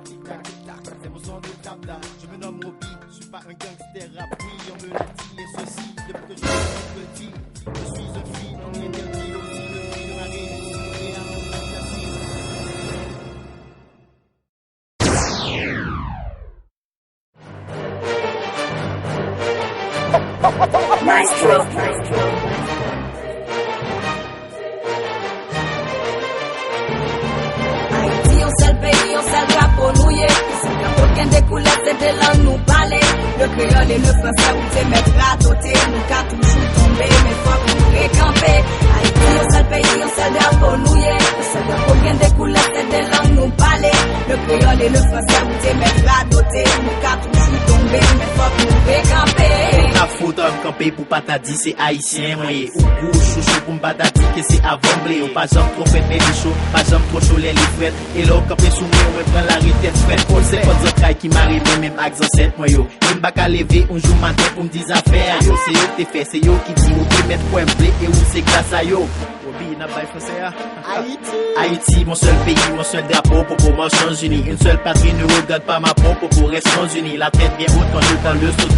C'est mon son de Tabda. Je me nomme Moby, je suis pas un gangster rap. Oui, on me l'a dit, et ceci depuis que je suis petit. Je suis un fille, on est interdit aussi le fruit de ma réussite. Et à mon exercice. Maestro. Haïti, on seul pays, on seul drapeau nouillé. C'est bien aucun des couleurs, c'est des langues nous parler. Le créole et le français, où t'es mettre à doter. Nous qu'à toujours tomber, mais faut qu'on récamper. Haïti, on seul pays, on seul drapeau nouillé. C'est bien aucun des couleurs, c'est des langues nous parler. Le créole et le français, où t'es mettre à doter. Nous qu'à toujours tomber, mais faut qu'on récamper. La faute à me camper pour pas t'a dit c'est haïtien moyen ou gauche chouchou pour m'pas t'a dit que c'est avant blé ou pas jamais trop fait les chaud pas jamais trop chaud les livrettes et là camper sous moi on me prend la retraite fait pour c'est pas de travail qui m'arrive même accent 7 moi yo il m'a qu'à lever un jour matin pour me dire affaire yo c'est yo qui fait c'est yo qui dit ou qui mettre point blé et où c'est grâce à yo Obi n'a pas français Haïti mon seul pays mon seul drapeau pour Nations Unies une seule patrie ne regarde pas ma peau pour Nations Unies la tête bien haute quand je prends le seau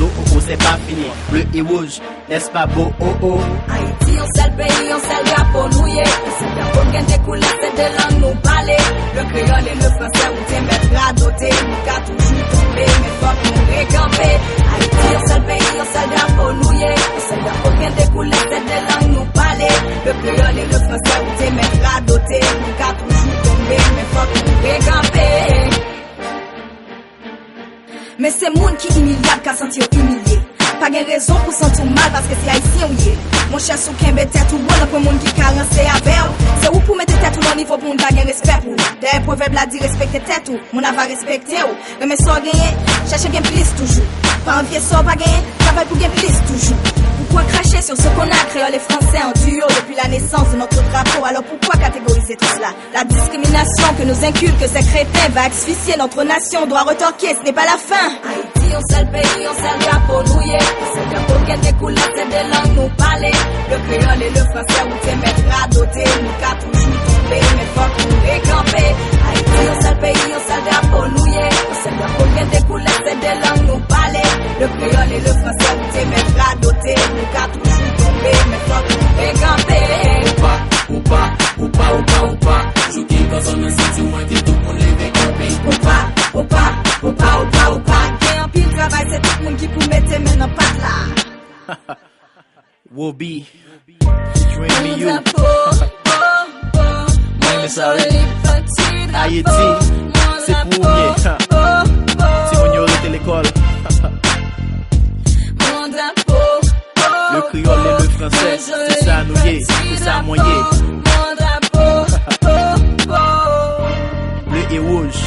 c'est pas fini bleu et rouge, n'est-ce pas beau, oh oh. Haïti, on seul pays, on seul drapeau nouillé. C'est bien aucun des couleurs, c'est des langues nous parler. Le créole et le français, où t'es mettre à doter. Nous qu'à toujours tomber, mais faut qu'on récamper. Haïti, on seul pays, on seul drapeau nouillé. C'est bien aucun des couleurs, c'est des langues nous parler. Le créole et le français, où t'es mettre à doter. Nous qu'à toujours tomber, mais faut qu'on récamper. Mais c'est monde qui humiliable qu'à sentir humilié. Pas de raison pour sentir mal parce que c'est haïtien ou yé. Mon cher sou kembe tête ou bon pour monde qui carence avec. C'est où pour mettre tête ou dans niveau pour nous gagner respect pour. Des proverbes la dit respecter tête ou mon va respecter ou. Mais sans gagner, chercher gain plus toujours. Pas envier sans pas gagner, travail pour gain plus toujours. Pourquoi cracher sur ce qu'on a créé les Français en duo depuis la naissance de notre drapeau? Alors pourquoi catégoriser tout cela? La discrimination que nous inculque ces crétins va asphyxier notre nation, doit retorquer, ce n'est pas la fin. Haïti, on seul pays, on seul drapeau nouillé. C'est bien aucun des couleurs, c'est des langues nous parler. Le créole et le français, où t'es mettre à doter. Nous qu'à toujours tomber, mais faut qu'on récamper. Haïti, on seul pays, on seul drapeau nouillé. C'est bien aucun des couleurs, c'est des langues nous parler. Le créole et le français, où t'es mettre à doter. Nous qu'à toujours tomber, mais faut qu'on récamper. Ou pas, jouer quand on a senti moins de tout pour les récamper. Ou pas. Gain en pile travail, c'est tout le monde qui peut mettre mes dans patte là. Wobi, featuring me you. Même ça, Haïti, c'est pour mieux. Si vous n'y aurez l'école. Le créole et le français, c'est ça nous y est, c'est ça moyen. Bleu et rouge.